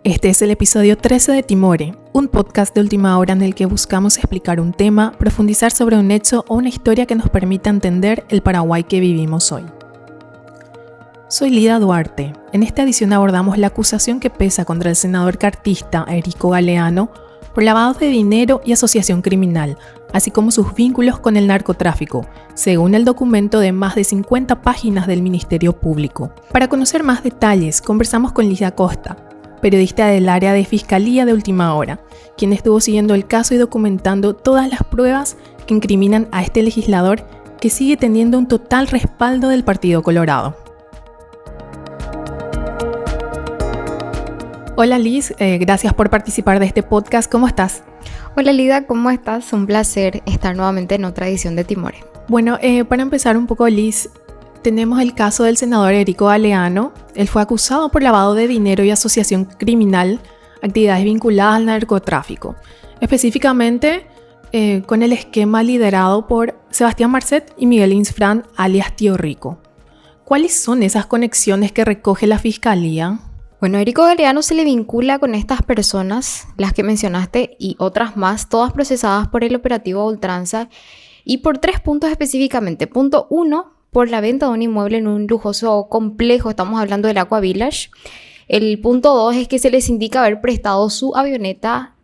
Este es el episodio 13 de Timore, un podcast de última hora en el que buscamos explicar un tema, profundizar sobre un hecho o una historia que nos permita entender el Paraguay que vivimos hoy. Soy Lida Duarte. En esta edición abordamos la acusación que pesa contra el senador cartista Erico Galeano por lavado de dinero y asociación criminal, así como sus vínculos con el narcotráfico, según el documento de más de 50 páginas del Ministerio Público. Para conocer más detalles, conversamos con Liz Acosta, periodista del área de Fiscalía de Última Hora, quien estuvo siguiendo el caso y documentando todas las pruebas que incriminan a este legislador que sigue teniendo un total respaldo del Partido Colorado. Hola Liz, gracias por participar de este podcast. ¿Cómo estás? Hola Lida, ¿cómo estás? Un placer estar nuevamente en otra edición de Timore. Bueno, para empezar un poco, Liz, tenemos el caso del senador Erico Galeano. Él fue acusado por lavado de dinero y asociación criminal, actividades vinculadas al narcotráfico. Específicamente con el esquema liderado por Sebastián Marcet y Miguel Insfrán, alias Tío Rico. ¿Cuáles son esas conexiones que recoge la Fiscalía? Bueno, Erico Galeano se le vincula con estas personas, las que mencionaste y otras más, todas procesadas por el operativo a ultranza y por 3 puntos específicamente. Punto 1, por la venta de un inmueble en un lujoso complejo, estamos hablando del Aqua Village. El punto 2 es que se les indica haber prestado su avioneta,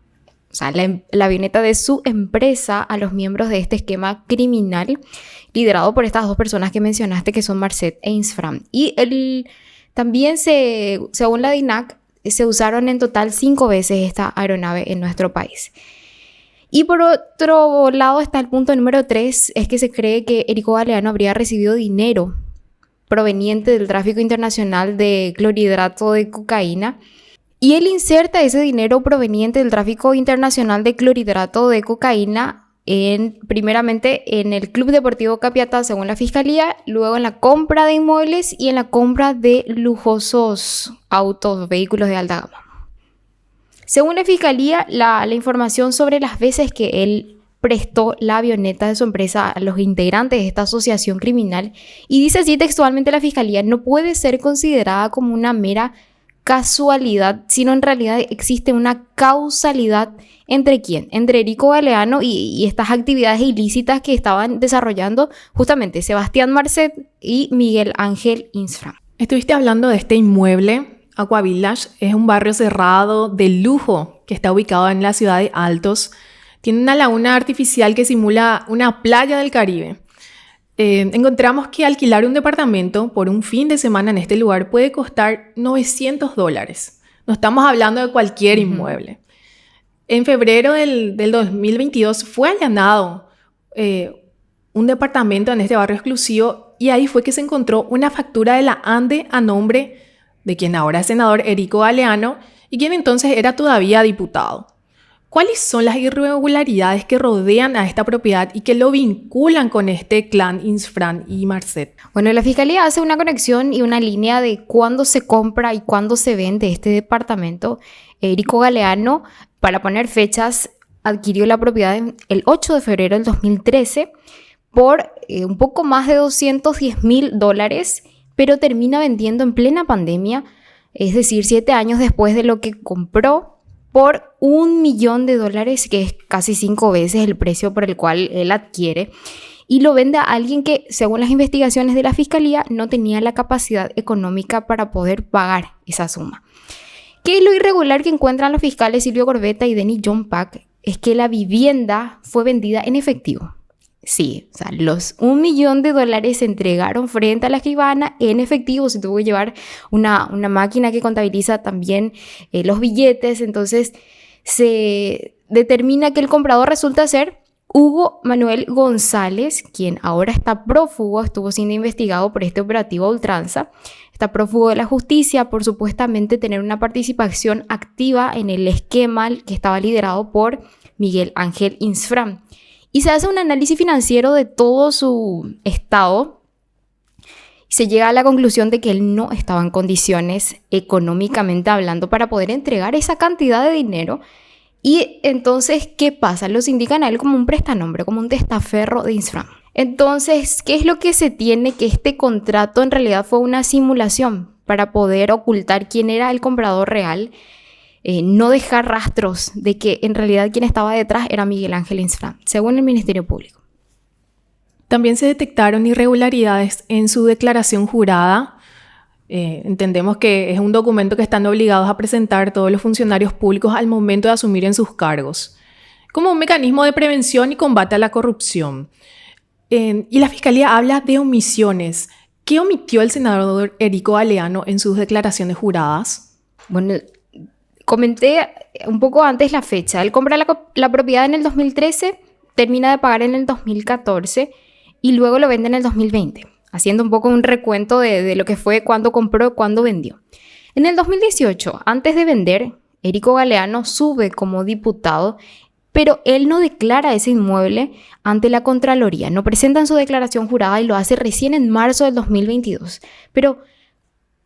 o sea, la avioneta de su empresa a los miembros de este esquema criminal liderado por estas 2 personas que mencionaste, que son Marcet e Insfrán. Y también, según la DINAC, se usaron en total 5 veces esta aeronave en nuestro país. Y por otro lado está el punto número 3, es que se cree que Erico Galeano habría recibido dinero proveniente del tráfico internacional de clorhidrato de cocaína. Y él inserta ese dinero proveniente del tráfico internacional de clorhidrato de cocaína primeramente en el Club Deportivo Capiatá, según la Fiscalía, luego en la compra de inmuebles y en la compra de lujosos autos, vehículos de alta gama. Según la Fiscalía, la información sobre las veces que él prestó la avioneta de su empresa a los integrantes de esta asociación criminal, y dice así textualmente la Fiscalía, no puede ser considerada como una mera casualidad, sino en realidad existe una causalidad ¿entre quién? Entre Erico Galeano y estas actividades ilícitas que estaban desarrollando justamente Sebastián Marcet y Miguel Ángel Insfrán. Estuviste hablando de este inmueble, Aqua Village, es un barrio cerrado de lujo que está ubicado en la ciudad de Altos. Tiene una laguna artificial que simula una playa del Caribe. Encontramos que alquilar un departamento por un fin de semana en este lugar puede costar $900. No estamos hablando de cualquier inmueble. En febrero del 2022 fue allanado un departamento en este barrio exclusivo y ahí fue que se encontró una factura de la ANDE a nombre de quien ahora es senador Erico Galeano y quien entonces era todavía diputado. ¿Cuáles son las irregularidades que rodean a esta propiedad y que lo vinculan con este clan Insfrán y Marcet? Bueno, la Fiscalía hace una conexión y una línea de cuándo se compra y cuándo se vende este departamento. Erico Galeano, para poner fechas, adquirió la propiedad el 8 de febrero del 2013 por un poco más de $210,000, pero termina vendiendo en plena pandemia, es decir, 7 años después de lo que compró, por $1 millón, que es casi 5 veces el precio por el cual él adquiere, y lo vende a alguien que, según las investigaciones de la Fiscalía, no tenía la capacidad económica para poder pagar esa suma. ¿Qué es lo irregular que encuentran los fiscales Silvio Corbetta y Denny John Pack? Es que la vivienda fue vendida en efectivo. Sí, o sea, los $1 millón se entregaron frente a la escribana en efectivo. Se tuvo que llevar una máquina que contabiliza también los billetes. Entonces se determina que el comprador resulta ser Hugo Manuel González, quien ahora está prófugo, estuvo siendo investigado por este operativo a ultranza. Está prófugo de la justicia por supuestamente tener una participación activa en el esquema que estaba liderado por Miguel Ángel Insfrán. Y se hace un análisis financiero de todo su estado y se llega a la conclusión de que él no estaba en condiciones económicamente hablando para poder entregar esa cantidad de dinero. Y entonces, ¿qué pasa? Los indican a él como un prestanombre, como un testaferro de Insfrán. Entonces, ¿qué es lo que se tiene? Que este contrato en realidad fue una simulación para poder ocultar quién era el comprador real. no dejar rastros de que en realidad quien estaba detrás era Miguel Ángel Insfrán, según el Ministerio Público. También se detectaron irregularidades en su declaración jurada. Entendemos que es un documento que están obligados a presentar todos los funcionarios públicos al momento de asumir en sus cargos, como un mecanismo de prevención y combate a la corrupción. Y la Fiscalía habla de omisiones. ¿Qué omitió el senador Erico Galeano en sus declaraciones juradas? Bueno, comenté un poco antes la fecha. Él compra la propiedad en el 2013, termina de pagar en el 2014 y luego lo vende en el 2020, haciendo un poco un recuento de lo que fue, cuándo compró, cuándo vendió. En el 2018, antes de vender, Erico Galeano sube como diputado, pero él no declara ese inmueble ante la Contraloría, no presenta en su declaración jurada y lo hace recién en marzo del 2022. Pero,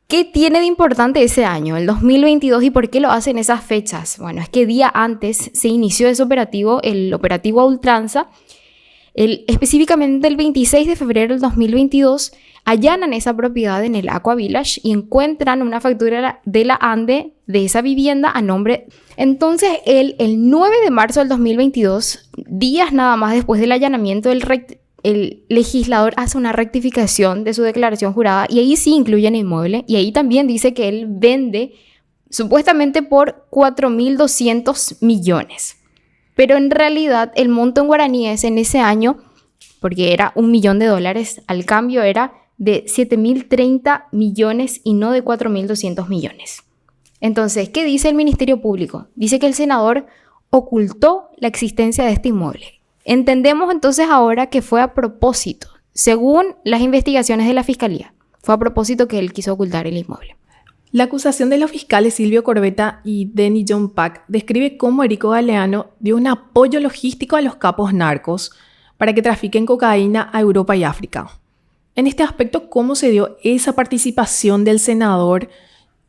¿qué tiene de importante ese año, el 2022, y por qué lo hace en esas fechas? Bueno, es que día antes se inició ese operativo, el operativo a ultranza. Específicamente el 26 de febrero del 2022, allanan esa propiedad en el Aqua Village y encuentran una factura de la ANDE de esa vivienda a nombre. Entonces, el 9 de marzo del 2022, días nada más después del allanamiento, el legislador hace una rectificación de su declaración jurada y ahí sí incluye el inmueble y ahí también dice que él vende supuestamente por 4.200 millones. Pero en realidad el monto en guaraníes en ese año, porque era $1 millón, al cambio era de 7.030 millones y no de 4.200 millones. Entonces, ¿qué dice el Ministerio Público? Dice que el senador ocultó la existencia de este inmueble. Entendemos entonces ahora que fue a propósito, según las investigaciones de la Fiscalía, fue a propósito que él quiso ocultar el inmueble. La acusación de los fiscales Silvio Corbetta y Denny John Pack describe cómo Erico Galeano dio un apoyo logístico a los capos narcos para que trafiquen cocaína a Europa y África. En este aspecto, ¿cómo se dio esa participación del senador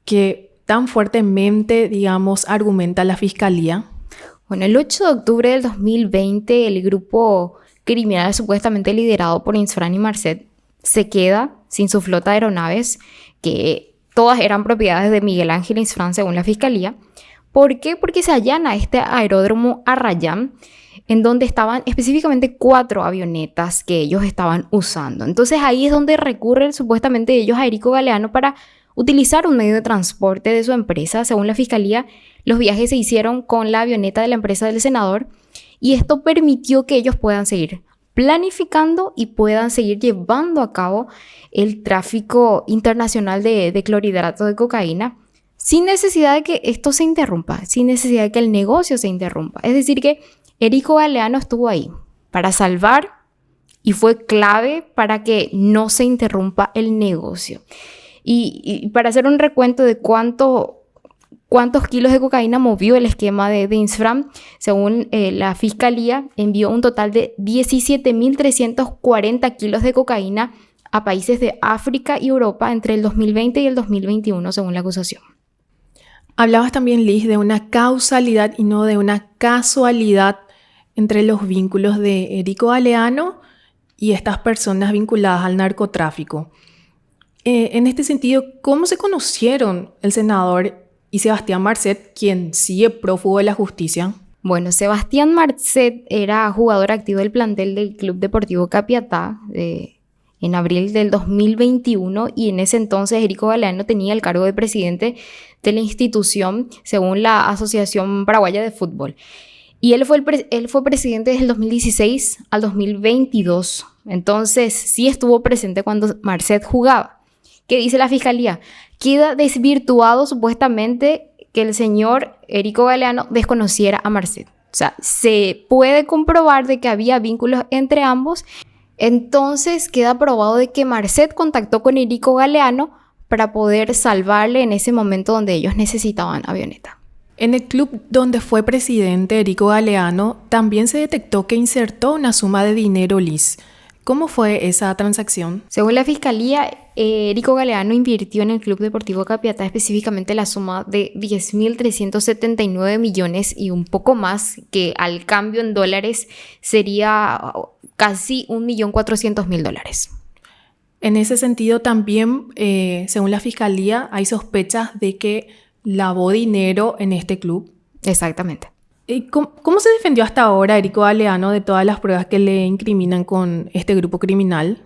que tan fuertemente, argumenta la Fiscalía? Bueno, el 8 de octubre del 2020, el grupo criminal supuestamente liderado por Insfrán y Marcet se queda sin su flota de aeronaves, que todas eran propiedades de Miguel Ángel Insfrán según la Fiscalía. ¿Por qué? Porque se allana este aeródromo Arrayán, en donde estaban específicamente 4 avionetas que ellos estaban usando. Entonces ahí es donde recurren supuestamente ellos a Erico Galeano para utilizar un medio de transporte de su empresa. Según la Fiscalía, los viajes se hicieron con la avioneta de la empresa del senador y esto permitió que ellos puedan seguir planificando y puedan seguir llevando a cabo el tráfico internacional de clorhidrato de cocaína sin necesidad de que esto se interrumpa, sin necesidad de que el negocio se interrumpa. Es decir que Erico Galeano estuvo ahí para salvar y fue clave para que no se interrumpa el negocio. Y para hacer un recuento de cuántos kilos de cocaína movió el esquema de Insfrán, según la Fiscalía, envió un total de 17.340 kilos de cocaína a países de África y Europa entre el 2020 y el 2021, según la acusación. Hablabas también, Liz, de una causalidad y no de una casualidad entre los vínculos de Erico Galeano y estas personas vinculadas al narcotráfico. En este sentido, ¿cómo se conocieron el senador y Sebastián Marcet, quien sigue prófugo de la justicia? Bueno, Sebastián Marcet era jugador activo del plantel del Club Deportivo Capiatá en abril del 2021 y en ese entonces Erico Galeano tenía el cargo de presidente de la institución según la Asociación Paraguaya de Fútbol. Y él fue presidente desde el 2016 al 2022. Entonces sí estuvo presente cuando Marcet jugaba. ¿Qué dice la Fiscalía? Queda desvirtuado supuestamente que el señor Erico Galeano desconociera a Marcet. O sea, se puede comprobar de que había vínculos entre ambos. Entonces queda probado de que Marcet contactó con Erico Galeano para poder salvarle en ese momento donde ellos necesitaban avioneta. En el club donde fue presidente Erico Galeano también se detectó que insertó una suma de dinero, Liz. ¿Cómo fue esa transacción? Según la Fiscalía, Erico Galeano invirtió en el Club Deportivo Capiatá específicamente la suma de 10.379 millones y un poco más, que al cambio en dólares sería casi $1.400.000. En ese sentido también, según la Fiscalía, hay sospechas de que lavó dinero en este club. Exactamente. ¿Y cómo se defendió hasta ahora Erico Galeano de todas las pruebas que le incriminan con este grupo criminal?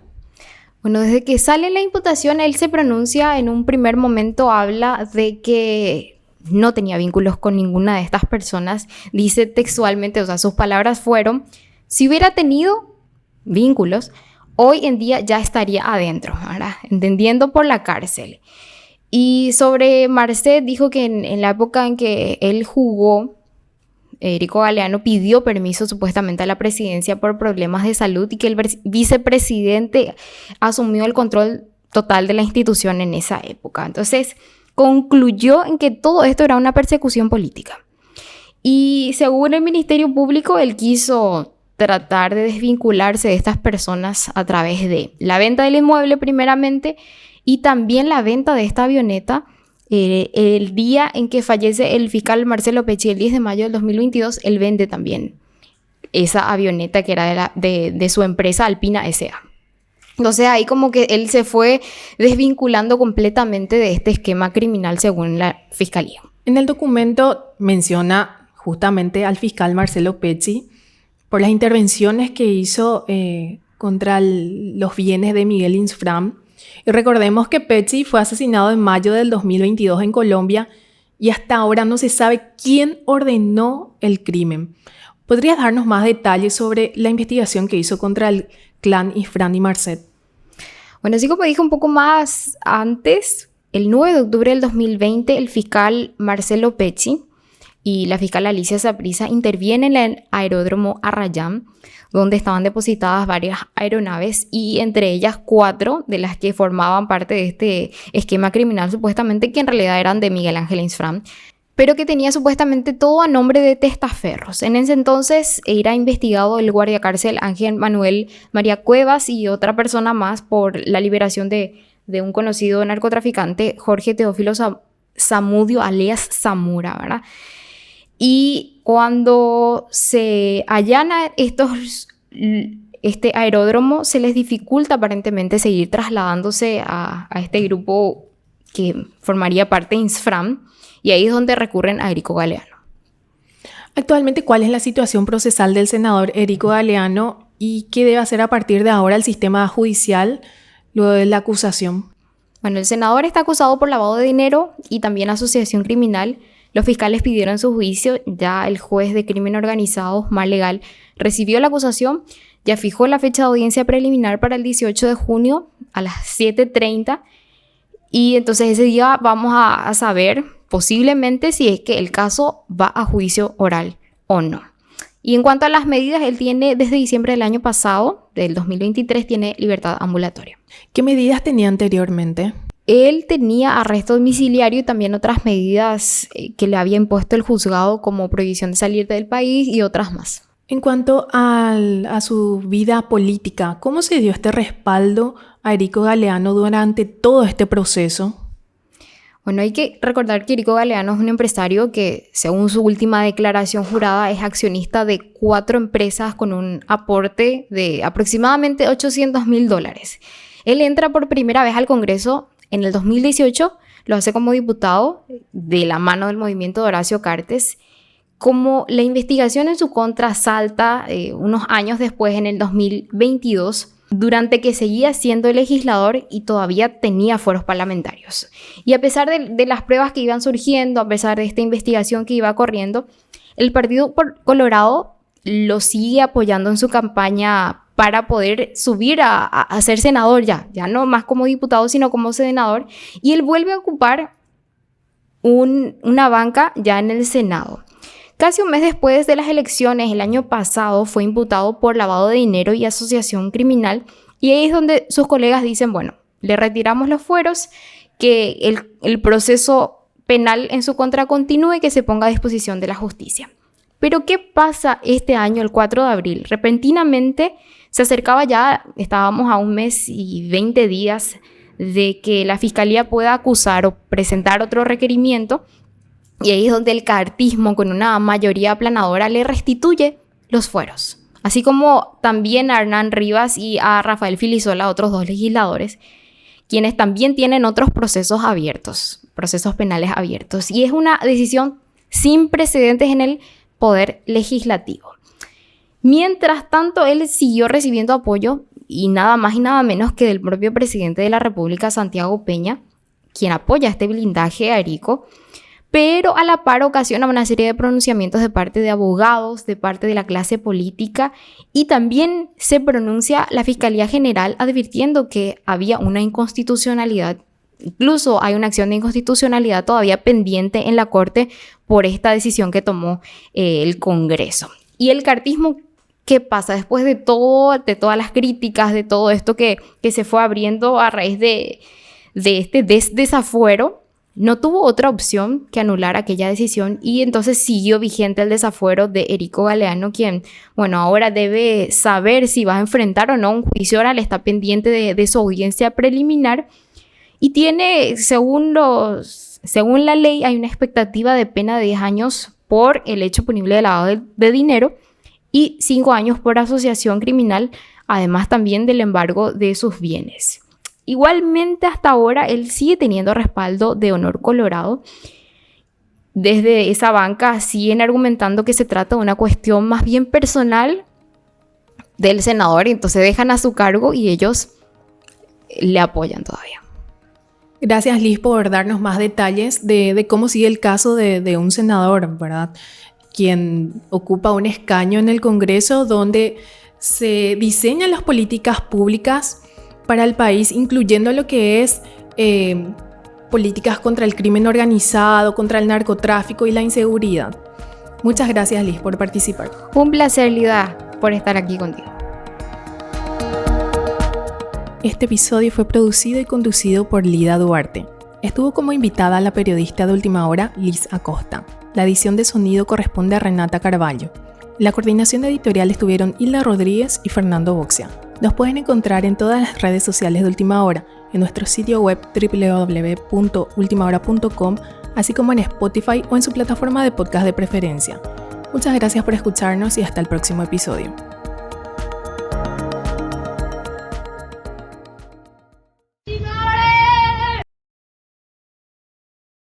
Bueno, desde que sale la imputación, él se pronuncia, en un primer momento habla de que no tenía vínculos con ninguna de estas personas. Dice textualmente, o sea, sus palabras fueron: si hubiera tenido vínculos, hoy en día ya estaría adentro, ¿verdad? Entendiendo por la cárcel. Y sobre Marcet dijo que en la época en que él jugó, Erico Galeano pidió permiso supuestamente a la presidencia por problemas de salud y que el vicepresidente asumió el control total de la institución en esa época. Entonces, concluyó en que todo esto era una persecución política. Y según el Ministerio Público, él quiso tratar de desvincularse de estas personas a través de la venta del inmueble primeramente y también la venta de esta avioneta. El día en que fallece el fiscal Marcelo Pecci, el 10 de mayo del 2022, él vende también esa avioneta que era de su empresa Alpina S.A. Entonces ahí como que él se fue desvinculando completamente de este esquema criminal según la fiscalía. En el documento menciona justamente al fiscal Marcelo Pecci por las intervenciones que hizo contra los bienes de Miguel Insfram. Y recordemos que Pecci fue asesinado en mayo del 2022 en Colombia y hasta ahora no se sabe quién ordenó el crimen. ¿Podrías darnos más detalles sobre la investigación que hizo contra el clan Insfram y Marcet? Bueno, así como dije un poco más antes, el 9 de octubre del 2020, el fiscal Marcelo Pecci y la fiscal Alicia Saprissa intervienen en el aeródromo Arrayán, donde estaban depositadas varias aeronaves y entre ellas 4 de las que formaban parte de este esquema criminal, supuestamente que en realidad eran de Miguel Ángel Insfram, pero que tenía supuestamente todo a nombre de testaferros. En ese entonces era investigado el guardiacárcel Ángel Manuel María Cuevas y otra persona más por la liberación de un conocido narcotraficante, Jorge Teófilo Zamudio, alias Zamora, ¿verdad? Y cuando se allana este aeródromo, se les dificulta aparentemente seguir trasladándose a este grupo que formaría parte de Insfram, y ahí es donde recurren a Erico Galeano. Actualmente, ¿cuál es la situación procesal del senador Erico Galeano y qué debe hacer a partir de ahora el sistema judicial luego de la acusación? Bueno, el senador está acusado por lavado de dinero y también asociación criminal. Los fiscales pidieron su juicio, ya el juez de crimen organizado, Mar Legal, recibió la acusación, ya fijó la fecha de audiencia preliminar para el 18 de junio a las 7:30 y entonces ese día vamos a saber posiblemente si es que el caso va a juicio oral o no. Y en cuanto a las medidas, él tiene desde diciembre del año pasado, del 2023, tiene libertad ambulatoria. ¿Qué medidas tenía anteriormente? Él tenía arresto domiciliario y también otras medidas que le había impuesto el juzgado, como prohibición de salir del país y otras más. En cuanto a su vida política, ¿cómo se dio este respaldo a Erico Galeano durante todo este proceso? Bueno, hay que recordar que Erico Galeano es un empresario que, según su última declaración jurada, es accionista de 4 empresas con un aporte de aproximadamente $800,000. Él entra por primera vez al Congreso en el 2018, lo hace como diputado de la mano del movimiento de Horacio Cartes. Como la investigación en su contra salta unos años después, en el 2022, durante que seguía siendo legislador y todavía tenía fueros parlamentarios. Y a pesar de las pruebas que iban surgiendo, a pesar de esta investigación que iba corriendo, el Partido Colorado lo sigue apoyando en su campaña para poder subir a ser senador ya no más como diputado, sino como senador. Y él vuelve a ocupar una banca ya en el Senado. Casi un mes después de las elecciones, el año pasado, fue imputado por lavado de dinero y asociación criminal. Y ahí es donde sus colegas dicen, bueno, le retiramos los fueros, que el proceso penal en su contra continúe y que se ponga a disposición de la justicia. Pero ¿qué pasa este año, el 4 de abril? Repentinamente se acercaba ya, estábamos a un mes y 20 días de que la fiscalía pueda acusar o presentar otro requerimiento. Y ahí es donde el cartismo, con una mayoría aplanadora, le restituye los fueros. Así como también a Hernán Rivas y a Rafael Filisola, otros 2 legisladores, quienes también tienen otros procesos abiertos, procesos penales abiertos. Y es una decisión sin precedentes en el poder legislativo. Mientras tanto, él siguió recibiendo apoyo y nada más y nada menos que del propio presidente de la República, Santiago Peña, quien apoya este blindaje a Erico, pero a la par ocasiona una serie de pronunciamientos de parte de abogados, de parte de la clase política, y también se pronuncia la Fiscalía General advirtiendo que había una inconstitucionalidad. Incluso hay una acción de inconstitucionalidad todavía pendiente en la Corte por esta decisión que tomó el Congreso. Y el cartismo, ¿qué pasa? Después de todas las críticas, de todo esto que se fue abriendo a raíz de este desafuero, no tuvo otra opción que anular aquella decisión y entonces siguió vigente el desafuero de Erico Galeano, quien, ahora debe saber si va a enfrentar o no un juicio oral, está pendiente de su audiencia preliminar y tiene, según la ley, hay una expectativa de pena de 10 años por el hecho punible de lavado de dinero y 5 años por asociación criminal, además también del embargo de sus bienes. Igualmente, hasta ahora, él sigue teniendo respaldo de Honor Colorado. Desde esa banca siguen argumentando que se trata de una cuestión más bien personal del senador, y entonces dejan a su cargo y ellos le apoyan todavía. Gracias, Liz, por darnos más detalles de cómo sigue el caso de un senador, ¿verdad? Quien ocupa un escaño en el Congreso donde se diseñan las políticas públicas para el país, incluyendo lo que es políticas contra el crimen organizado, contra el narcotráfico y la inseguridad. Muchas gracias, Liz, por participar. Un placer, Lida, por estar aquí contigo. Este episodio fue producido y conducido por Lida Duarte. Estuvo como invitada la periodista de Última Hora, Liz Acosta. La edición de sonido corresponde a Renata Carballo. La coordinación editorial estuvieron Hilda Rodríguez y Fernando Boxia. Nos pueden encontrar en todas las redes sociales de Última Hora, en nuestro sitio web www.ultimahora.com, así como en Spotify o en su plataforma de podcast de preferencia. Muchas gracias por escucharnos y hasta el próximo episodio.